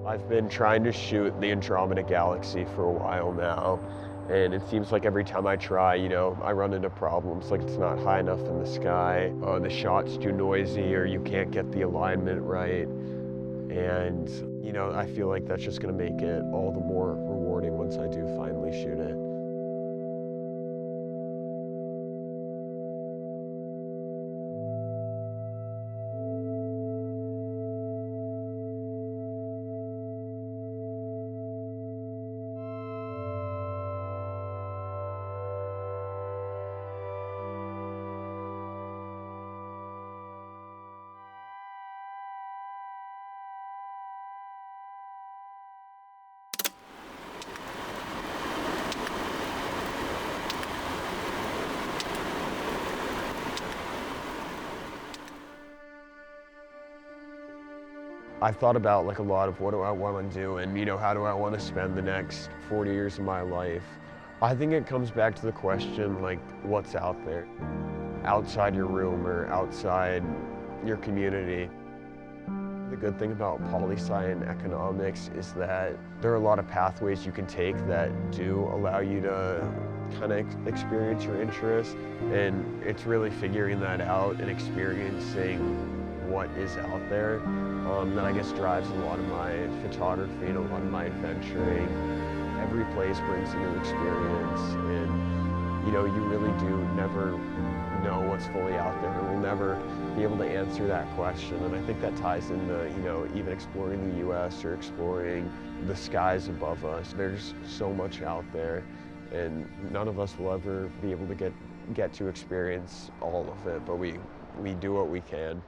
I've been trying to shoot the Andromeda Galaxy for a while now, and it seems like every time I try, I run into problems, like it's not high enough in the sky, the shot's too noisy, or you can't get the alignment right. And, I feel like that's just gonna make it all the more rewarding once I do finally shoot it. I've thought about like a lot of what do I want to do and how do I want to spend the next 40 years of my life. I think it comes back to the question like what's out there, outside your room or outside your community. The good thing about poli-sci and economics is that there are a lot of pathways you can take that do allow you to kind of experience your interests, and it's really figuring that out and experiencing what is out there that I guess drives a lot of my photography and a lot of my adventuring. Every place brings a new experience, and you really do never know what's fully out there, and we'll never be able to answer that question. And I think that ties into even exploring the U.S. or exploring the skies above us. There's so much out there, and none of us will ever be able to get to experience all of it, but we do what we can.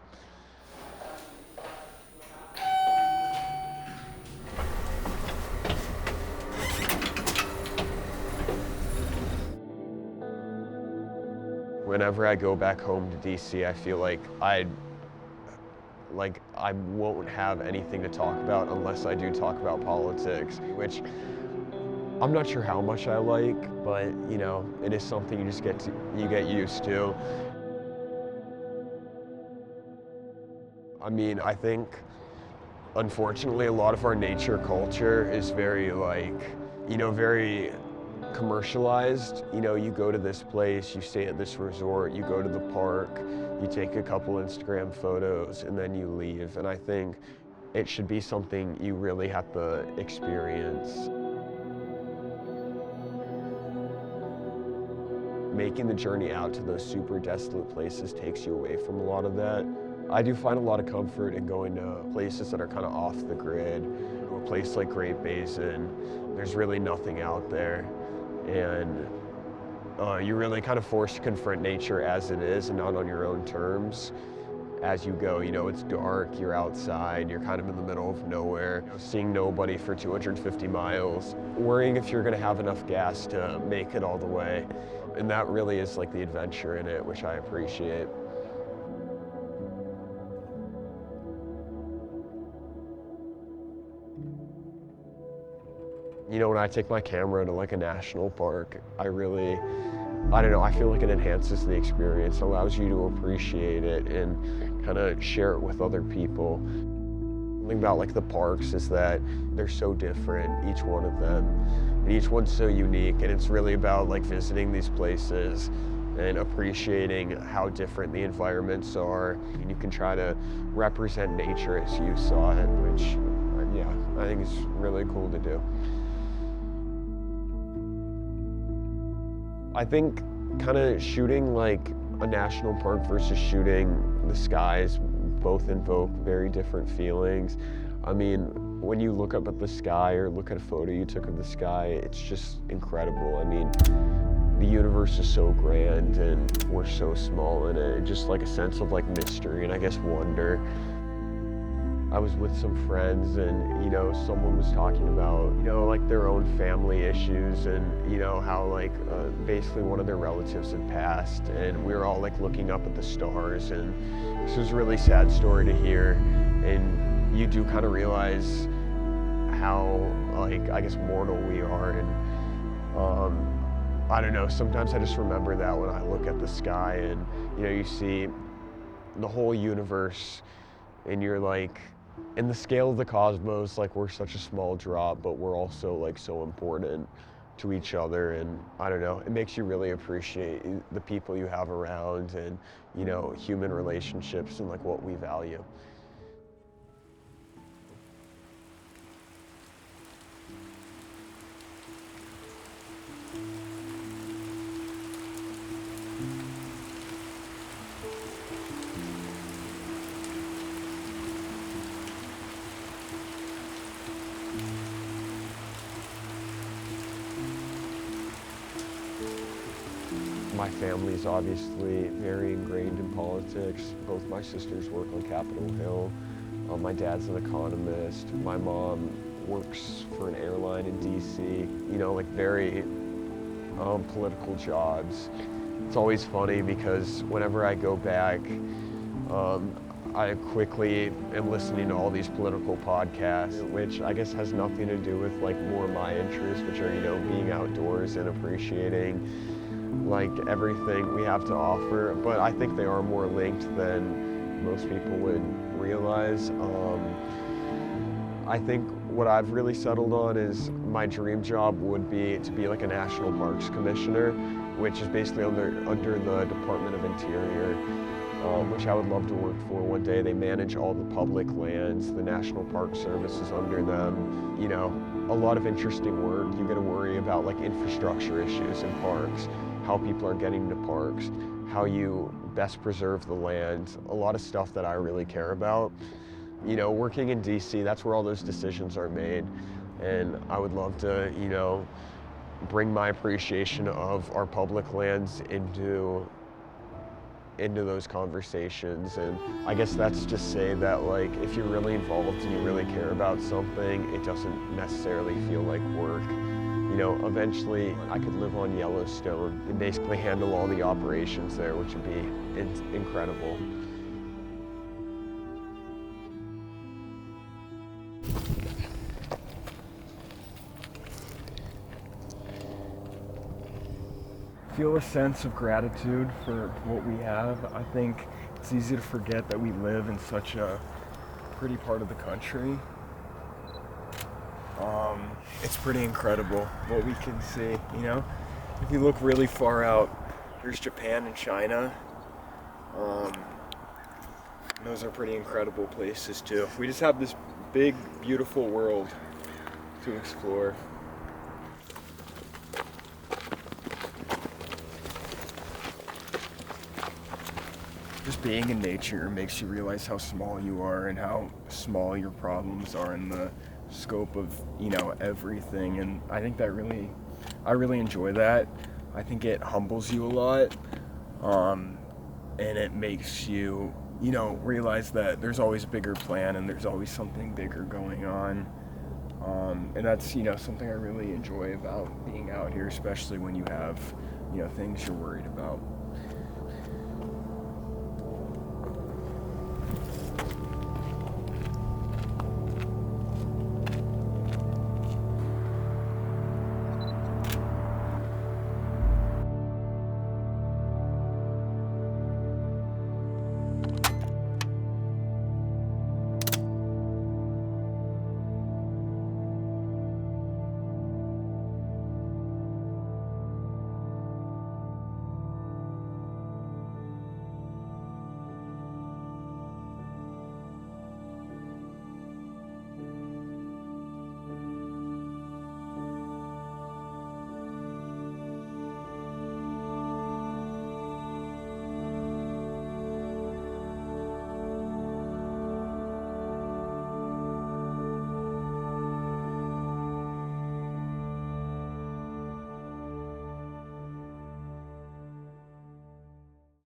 Whenever I go back home to DC, I feel like I won't have anything to talk about unless I do talk about politics, which I'm not sure how much I like, but it is something you get used to. I mean, I think unfortunately a lot of our nature culture is very very commercialized. You go to this place, you stay at this resort, you go to the park, you take a couple Instagram photos, and then you leave. And I think it should be something you really have to experience. Making the journey out to those super desolate places takes you away from a lot of that. I do find a lot of comfort in going to places that are kind of off the grid. A place like Great Basin, there's really nothing out there. And you're really kind of forced to confront nature as it is and not on your own terms. As you go, it's dark, you're outside, you're kind of in the middle of nowhere, seeing nobody for 250 miles, worrying if you're gonna have enough gas to make it all the way. And that really is like the adventure in it, which I appreciate. When I take my camera to like a national park, I don't know, I feel like it enhances the experience, allows you to appreciate it and kind of share it with other people. Something about like the parks is that they're so different, each one of them, and each one's so unique, and it's really about like visiting these places and appreciating how different the environments are. And you can try to represent nature as you saw it, which, yeah, I think is really cool to do. I think kind of shooting like a national park versus shooting the skies both invoke very different feelings. I mean, when you look up at the sky or look at a photo you took of the sky, it's just incredible. I mean, the universe is so grand and we're so small in it. Just like a sense of like mystery and I guess wonder. I was with some friends and, someone was talking about, like their own family issues and, how like basically one of their relatives had passed, and we were all like looking up at the stars, and this was a really sad story to hear. And you do kind of realize how like, I guess, mortal we are. And I don't know, sometimes I just remember that when I look at the sky and, you see the whole universe and you're like, in the scale of the cosmos, like we're such a small drop, but we're also like so important to each other. And I don't know, it makes you really appreciate the people you have around and, you know, human relationships and like what we value. My family's obviously very ingrained in politics. Both my sisters work on Capitol Hill. My dad's an economist. My mom works for an airline in DC. You know, like very political jobs. It's always funny because whenever I go back, I quickly am listening to all these political podcasts, which I guess has nothing to do with like more my interests, which are, you know, being outdoors and appreciating like everything we have to offer. But I think they are more linked than most people would realize. I think what I've really settled on is my dream job would be to be like a National Parks Commissioner, which is basically under the Department of Interior, which I would love to work for one day. They manage all the public lands, the National Park Service is under them. You know, a lot of interesting work. You got to worry about like infrastructure issues in parks, how people are getting to parks, how you best preserve the land, a lot of stuff that I really care about. You know, working in DC, that's where all those decisions are made. And I would love to, you know, bring my appreciation of our public lands into those conversations. And I guess that's just say that like if you're really involved and you really care about something, it doesn't necessarily feel like work. You know, eventually I could live on Yellowstone and basically handle all the operations there, which would be incredible. Feel a sense of gratitude for what we have. I think it's easy to forget that we live in such a pretty part of the country. It's pretty incredible what we can see, you know? If you look really far out, there's Japan and China. Those are pretty incredible places too. We just have this big, beautiful world to explore. Just being in nature makes you realize how small you are and how small your problems are in the scope of, you know, everything. And I think that I really enjoy that. I think it humbles you a lot, and it makes you, you know, realize that there's always a bigger plan and there's always something bigger going on. And that's, you know, something I really enjoy about being out here, especially when you have, you know, things you're worried about.